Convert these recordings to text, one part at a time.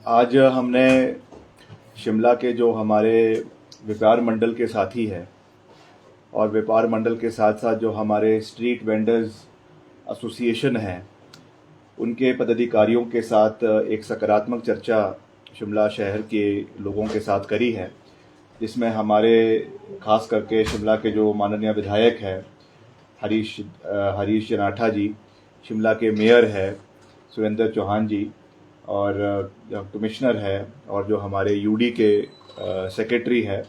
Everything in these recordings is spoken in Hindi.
आज हमने शिमला के जो हमारे व्यापार मंडल के साथी हैं और व्यापार मंडल के साथ साथ जो हमारे स्ट्रीट वेंडर्स एसोसिएशन हैं उनके पदाधिकारियों के साथ एक सकारात्मक चर्चा शिमला शहर के लोगों के साथ करी है, जिसमें हमारे खास करके शिमला के जो माननीय विधायक हैं हरीश जनाठा जी, शिमला के मेयर है सुरेंद्र चौहान जी और कमिश्नर है और जो हमारे यूडी के सेक्रेटरी है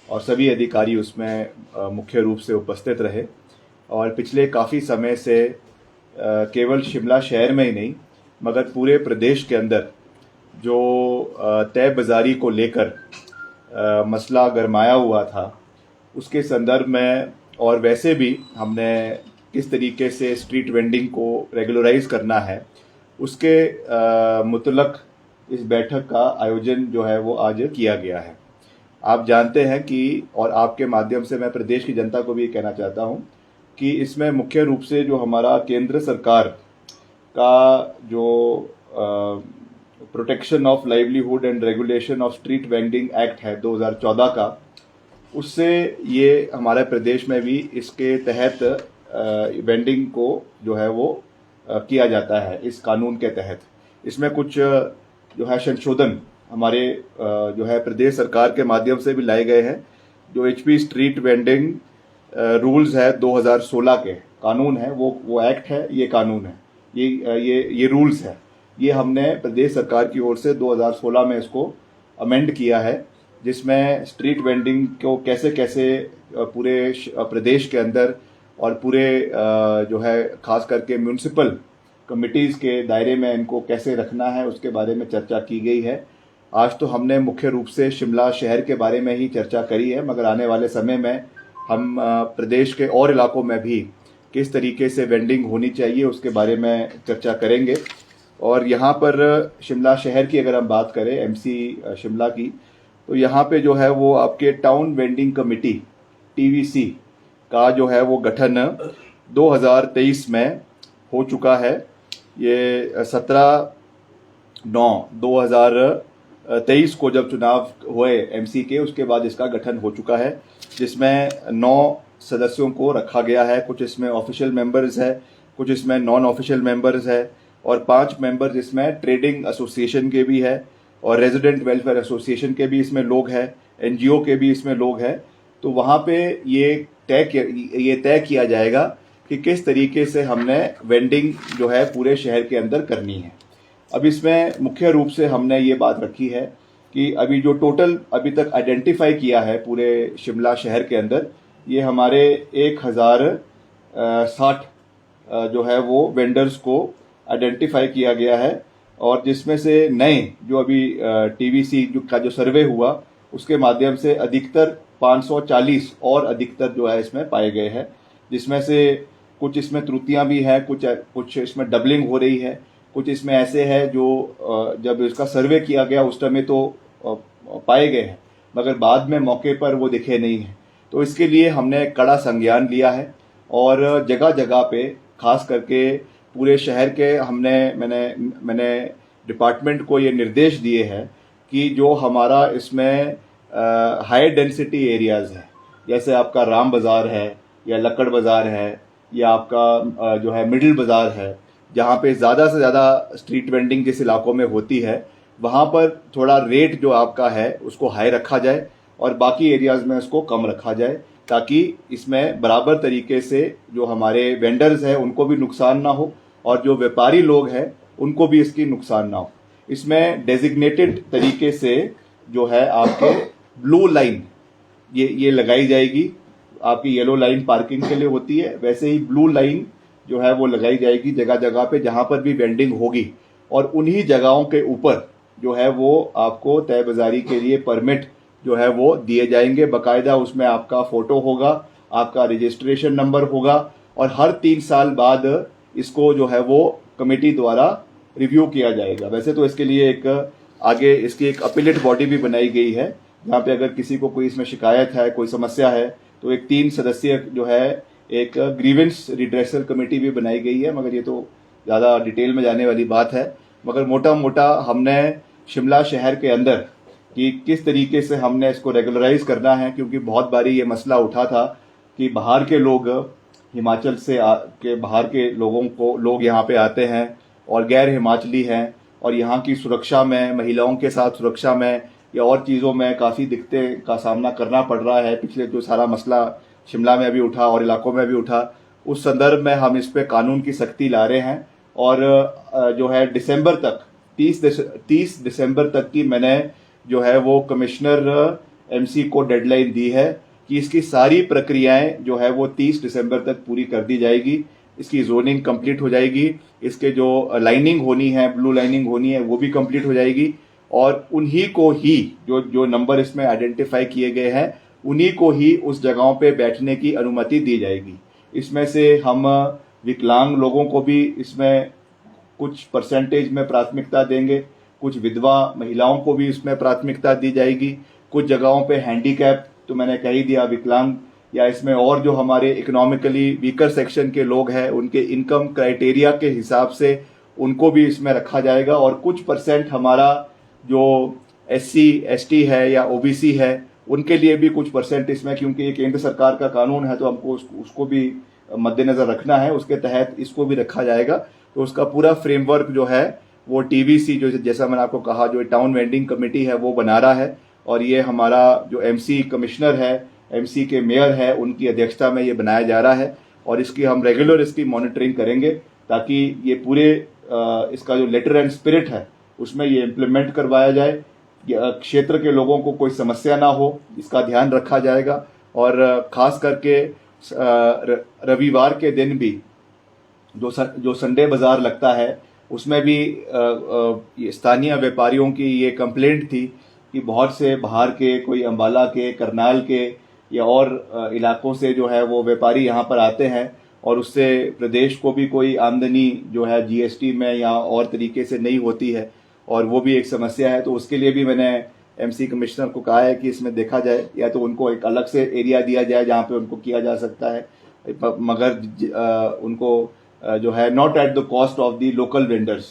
और सभी अधिकारी उसमें मुख्य रूप से उपस्थित रहे। और पिछले काफ़ी समय से केवल शिमला शहर में ही नहीं मगर पूरे प्रदेश के अंदर जो तय बाज़ारी को लेकर मसला गरमाया हुआ था, उसके संदर्भ में और वैसे भी हमने किस तरीके से स्ट्रीट वेंडिंग को रेगुलराइज करना है उसके मुतलक इस बैठक का आयोजन जो है वो आज किया गया है। आप जानते हैं कि और आपके माध्यम से मैं प्रदेश की जनता को भी कहना चाहता हूं कि इसमें मुख्य रूप से जो हमारा केंद्र सरकार का जो protection of livelihood and regulation of street vending act है 2014 का, उससे ये हमारे प्रदेश में भी इसके तहत वेंडिंग को जो है वो किया जाता है। इस कानून के तहत इसमें कुछ जो है संशोधन हमारे जो है प्रदेश सरकार के माध्यम से भी लाए गए हैं। जो एचपी स्ट्रीट वेंडिंग रूल्स है 2016 के कानून है, वो एक्ट है, ये कानून है, ये रूल्स है, ये हमने प्रदेश सरकार की ओर से 2016 में इसको अमेंड किया है, जिसमें स्ट्रीट वेंडिंग को कैसे कैसे पूरे प्रदेश के अंदर और पूरे जो है खास करके म्यूनिसिपल कमिटीज़ के दायरे में इनको कैसे रखना है उसके बारे में चर्चा की गई है। आज तो हमने मुख्य रूप से शिमला शहर के बारे में ही चर्चा करी है, मगर आने वाले समय में हम प्रदेश के और इलाकों में भी किस तरीके से वेंडिंग होनी चाहिए उसके बारे में चर्चा करेंगे। और यहाँ पर शिमला शहर की अगर हम बात करें एमसी शिमला की, तो यहाँ पे जो है वो आपके टाउन वेंडिंग कमेटी टीवीसी का जो है वो गठन 2023 में हो चुका है। ये 17/9/2023 को जब चुनाव हुए एमसी के, उसके बाद इसका गठन हो चुका है, जिसमें 9 सदस्यों को रखा गया है। कुछ इसमें ऑफिशियल मेंबर्स है, कुछ इसमें नॉन ऑफिशियल मेंबर्स है और 5 मेंबर्स इसमें ट्रेडिंग एसोसिएशन के भी है और रेजिडेंट वेलफेयर एसोसिएशन के भी इसमें लोग हैं, एनजीओ के भी इसमें लोग हैं। तो वहाँ पे ये तय किया जाएगा कि किस तरीके से हमने वेंडिंग जो है पूरे शहर के अंदर करनी है। अब इसमें मुख्य रूप से हमने ये बात रखी है कि अभी जो टोटल अभी तक आइडेंटिफाई किया है पूरे शिमला शहर के अंदर, ये हमारे 1060 जो है वो वेंडर्स को आइडेंटिफाई किया गया है और जिसमें से नए जो अभी टीवीसी का जो सर्वे हुआ उसके माध्यम से अधिकतर 540 और अधिकतर जो है इसमें पाए गए हैं, जिसमें से कुछ इसमें त्रुटियां भी हैं, कुछ इसमें डबलिंग हो रही है, कुछ इसमें ऐसे है जो जब इसका सर्वे किया गया उस समय तो पाए गए हैं मगर बाद में मौके पर वो दिखे नहीं हैं। तो इसके लिए हमने कड़ा संज्ञान लिया है और जगह जगह पे खास करके पूरे शहर के मैंने डिपार्टमेंट को ये निर्देश दिए हैं कि जो हमारा इसमें हाई डेंसिटी एरियाज है, जैसे आपका राम बाज़ार है या लक्कड़ बाज़ार है या आपका जो है मिडिल बाज़ार है, जहाँ पे ज़्यादा से ज़्यादा स्ट्रीट वेंडिंग जिस इलाकों में होती है वहाँ पर थोड़ा रेट जो आपका है उसको हाई रखा जाए और बाकी एरियाज़ में उसको कम रखा जाए, ताकि इसमें बराबर तरीके से जो हमारे वेंडर्स हैं उनको भी नुकसान ना हो और जो व्यापारी लोग हैं उनको भी इसकी नुकसान ना हो। इसमें डेजिग्नेटेड तरीके से जो है आपके ब्लू लाइन ये लगाई जाएगी। आपकी येलो लाइन पार्किंग के लिए होती है, वैसे ही ब्लू लाइन जो है वो लगाई जाएगी जगह जगह पे जहां पर भी वेंडिंग होगी और उन्हीं जगहों के ऊपर जो है वो आपको तय बाज़ारी के लिए परमिट जो है वो दिए जाएंगे। बाकायदा उसमें आपका फोटो होगा, आपका रजिस्ट्रेशन नंबर होगा और हर 3 साल बाद इसको जो है वो कमेटी द्वारा रिव्यू किया जाएगा। वैसे तो इसके लिए आगे इसकी एक अपीलेट बॉडी भी बनाई गई है, जहाँ पे अगर किसी को कोई इसमें शिकायत है, कोई समस्या है, तो एक 3 सदस्यीय जो है एक ग्रीवेंस रिड्रेसल कमेटी भी बनाई गई है, मगर ये तो ज़्यादा डिटेल में जाने वाली बात है। मगर मोटा मोटा हमने शिमला शहर के अंदर कि किस तरीके से हमने इसको रेगुलराइज करना है, क्योंकि बहुत बारी ये मसला उठा था कि बाहर के लोग हिमाचल से के बाहर के लोग यहाँ पे आते हैं और गैर हिमाचली हैं, और यहाँ की सुरक्षा में, महिलाओं के साथ सुरक्षा में या और चीज़ों में काफ़ी दिक्कतें का सामना करना पड़ रहा है। पिछले जो सारा मसला शिमला में भी उठा और इलाकों में भी उठा, उस संदर्भ में हम इस पे कानून की सख्ती ला रहे हैं। और जो है दिसंबर तक 30 दिसंबर तक की मैंने जो है वो कमिश्नर एमसी को डेडलाइन दी है कि इसकी सारी प्रक्रियाएं जो है वो 30 दिसंबर तक पूरी कर दी जाएगी। इसकी जोनिंग कंप्लीट हो जाएगी, इसके जो लाइनिंग होनी है, ब्लू लाइनिंग होनी है, वो भी कंप्लीट हो जाएगी, और उन्हीं को ही जो नंबर इसमें आइडेंटिफाई किए गए हैं उन्हीं को ही उस जगहों पे बैठने की अनुमति दी जाएगी। इसमें से हम विकलांग लोगों को भी इसमें कुछ परसेंटेज में प्राथमिकता देंगे, कुछ विधवा महिलाओं को भी इसमें प्राथमिकता दी जाएगी, कुछ जगहों पे हैंडीकैप तो मैंने कह ही दिया, विकलांग, या इसमें और जो हमारे इकोनॉमिकली वीकर सेक्शन के लोग हैं उनके इनकम क्राइटेरिया के हिसाब से उनको भी इसमें रखा जाएगा। और कुछ परसेंट हमारा जो SC ST है या OBC है उनके लिए भी कुछ परसेंट इसमें, क्योंकि ये केंद्र सरकार का कानून है तो हमको उसको भी मद्देनजर रखना है, उसके तहत इसको भी रखा जाएगा। तो उसका पूरा फ्रेमवर्क जो है वो TVC, जो जैसा मैंने आपको कहा, जो टाउन वेंडिंग कमेटी है वो बना रहा है, और ये हमारा जो MC कमिश्नर है, MC के मेयर है, उनकी अध्यक्षता में ये बनाया जा रहा है। और इसकी हम रेगुलर इसकी मॉनिटरिंग करेंगे ताकि ये पूरे इसका जो लेटर एंड स्पिरिट है उसमें ये इम्प्लीमेंट करवाया जाए, क्षेत्र के लोगों को कोई समस्या ना हो, इसका ध्यान रखा जाएगा। और खास करके रविवार के दिन भी जो संडे बाजार लगता है उसमें भी स्थानीय व्यापारियों की ये कंप्लेंट थी कि बहुत से बाहर के, कोई अंबाला के, करनाल के या और इलाकों से जो है वो व्यापारी यहाँ पर आते हैं और उससे प्रदेश को भी कोई आमदनी जो है GST में या और तरीके से नहीं होती है, और वो भी एक समस्या है। तो उसके लिए भी मैंने MC कमिश्नर को कहा है कि इसमें देखा जाए, या तो उनको एक अलग से एरिया दिया जाए जहाँ पे उनको किया जा सकता है, मगर उनको जो है not at the cost of the local vendors.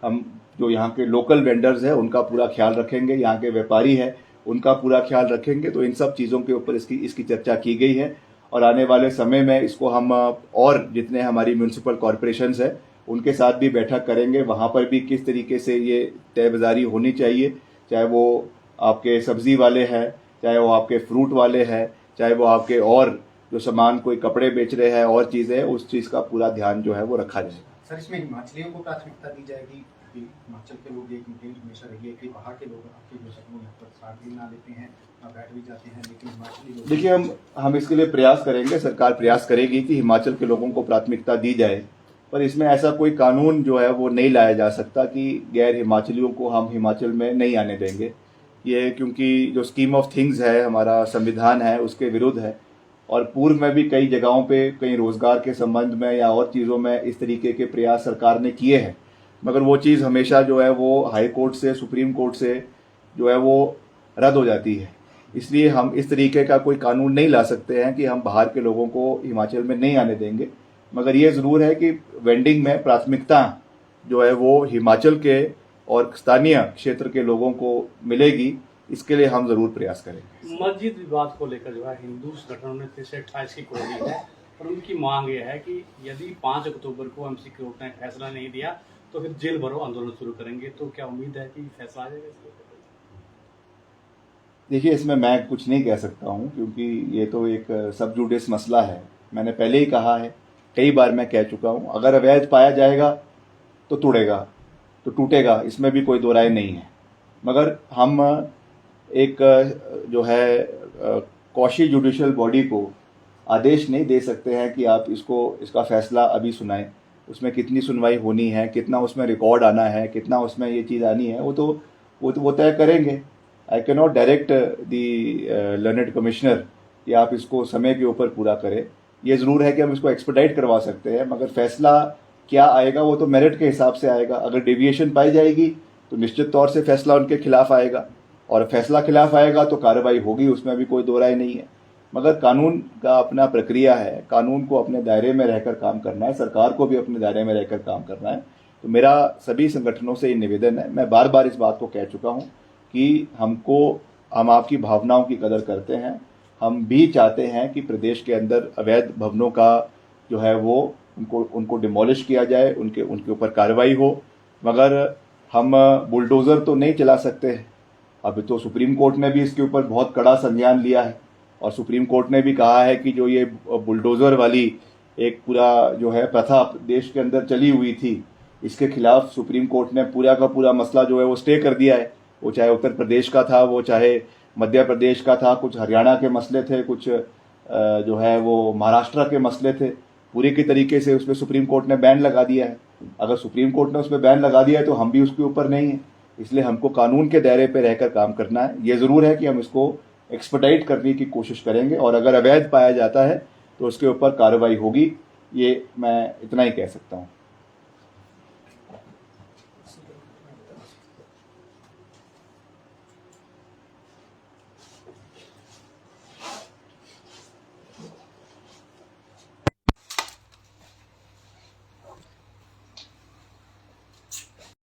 हम जो यहाँ के लोकल वेंडर्स हैं उनका पूरा ख्याल रखेंगे, यहाँ के व्यापारी हैं उनका पूरा ख्याल रखेंगे। तो इन सब चीज़ों के ऊपर इसकी चर्चा की गई है, और आने वाले समय में इसको हम और जितने हमारी म्यूनसिपल कॉरपोरेशंस है उनके साथ भी बैठक करेंगे, वहाँ पर भी किस तरीके से ये तय बाजारी होनी चाहिए, चाहे वो आपके सब्जी वाले हैं, चाहे वो आपके फ्रूट वाले हैं, चाहे वो आपके और जो सामान कोई कपड़े बेच रहे हैं और चीज़ें, उस चीज़ का पूरा ध्यान जो है वो रखा जाएगा। सर, इसमें हिमाचलियों को प्राथमिकता दी जाएगी? हिमाचल के लोग, एक कंप्लेंट हमेशा रही है कि बाहर के लोग आपके जो समूह यहाँ पर साथ भी ना लेते हैं, बैठ भी जाते हैं, लेकिन हिमाचली लोग, देखिए हम इसके लिए प्रयास करेंगे, सरकार प्रयास करेगी कि हिमाचल के लोगों को प्राथमिकता दी जाए, पर इसमें ऐसा कोई कानून जो है वो नहीं लाया जा सकता कि गैर हिमाचलियों को हम हिमाचल में नहीं आने देंगे। ये क्योंकि जो स्कीम ऑफ थिंग्स है, हमारा संविधान है, उसके विरुद्ध है। और पूर्व में भी कई जगहों पे कई रोजगार के संबंध में या और चीज़ों में इस तरीके के प्रयास सरकार ने किए हैं, मगर वो चीज़ हमेशा जो है वो हाई कोर्ट से, सुप्रीम कोर्ट से जो है वो रद्द हो जाती है। इसलिए हम इस तरीके का कोई कानून नहीं ला सकते हैं कि हम बाहर के लोगों को हिमाचल में नहीं आने देंगे, मगर ये ज़रूर है कि वेंडिंग में प्राथमिकता जो है वो हिमाचल के और स्थानीय क्षेत्र के लोगों को मिलेगी, इसके लिए हम जरूर प्रयास करेंगे। मस्जिद विवाद को लेकर जो है हिंदू संगठनों ने 328 की कोई दी है, और उनकी मांग ये है कि यदि 5 अक्टूबर को MC कोर्ट ने फैसला नहीं दिया तो फिर जेल भरो आंदोलन शुरू करेंगे। तो क्या उम्मीद है कि फैसला आ जाएगा? देखिए, इसमें मैं कुछ नहीं कह सकता हूँ, क्योंकि ये तो एक सब जुडिस मसला है। मैंने पहले ही कहा है, कई बार मैं कह चुका हूँ, अगर अवैध पाया जाएगा तो तोड़ेगा, तो टूटेगा, इसमें भी कोई दो राय नहीं है। मगर हम एक जो है कौशी जुडिशियल बॉडी को आदेश नहीं दे सकते हैं कि आप इसका फैसला अभी सुनाएं। उसमें कितनी सुनवाई होनी है, कितना उसमें रिकॉर्ड आना है, कितना उसमें ये चीज़ आनी है, वो तय करेंगे। I can not direct the learned commissioner कि आप इसको समय के ऊपर पूरा करें। ये ज़रूर है कि हम इसको एक्सपेडाइट करवा सकते हैं, मगर फैसला क्या आएगा वो तो मेरिट के हिसाब से आएगा। अगर डेविएशन पाई जाएगी तो निश्चित तौर से फैसला उनके खिलाफ आएगा, और फैसला खिलाफ आएगा तो कार्रवाई होगी, उसमें भी कोई दो राय नहीं है। मगर कानून का अपना प्रक्रिया है, कानून को अपने दायरे में रहकर काम करना है, सरकार को भी अपने दायरे में रहकर काम करना है। तो मेरा सभी संगठनों से ये निवेदन है, मैं बार बार इस बात को कह चुका हूँ कि हम आपकी भावनाओं की कदर करते हैं। हम भी चाहते हैं कि प्रदेश के अंदर अवैध भवनों का जो है वो उनको डिमोलिश किया जाए, उनके ऊपर कार्रवाई हो, मगर हम बुलडोज़र तो नहीं चला सकते। अभी तो सुप्रीम कोर्ट ने भी इसके ऊपर बहुत कड़ा संज्ञान लिया है और सुप्रीम कोर्ट ने भी कहा है कि जो ये बुलडोज़र वाली एक पूरा जो है प्रथा देश के अंदर चली हुई थी, इसके खिलाफ सुप्रीम कोर्ट ने पूरा का पूरा मसला जो है वो स्टे कर दिया है। वो चाहे उत्तर प्रदेश का था, वो चाहे मध्य प्रदेश का था, कुछ हरियाणा के मसले थे, कुछ जो है वो महाराष्ट्र के मसले थे, पूरे के तरीके से उसमें सुप्रीम कोर्ट ने बैन लगा दिया है। अगर सुप्रीम कोर्ट ने उसमें बैन लगा दिया है तो हम भी उसके ऊपर नहीं है, इसलिए हमको कानून के दायरे पे रहकर काम करना है। ये ज़रूर है कि हम इसको एक्सपर्टाइट करने की कोशिश करेंगे और अगर अवैध पाया जाता है तो उसके ऊपर कार्रवाई होगी, ये मैं इतना ही कह सकता हूँ।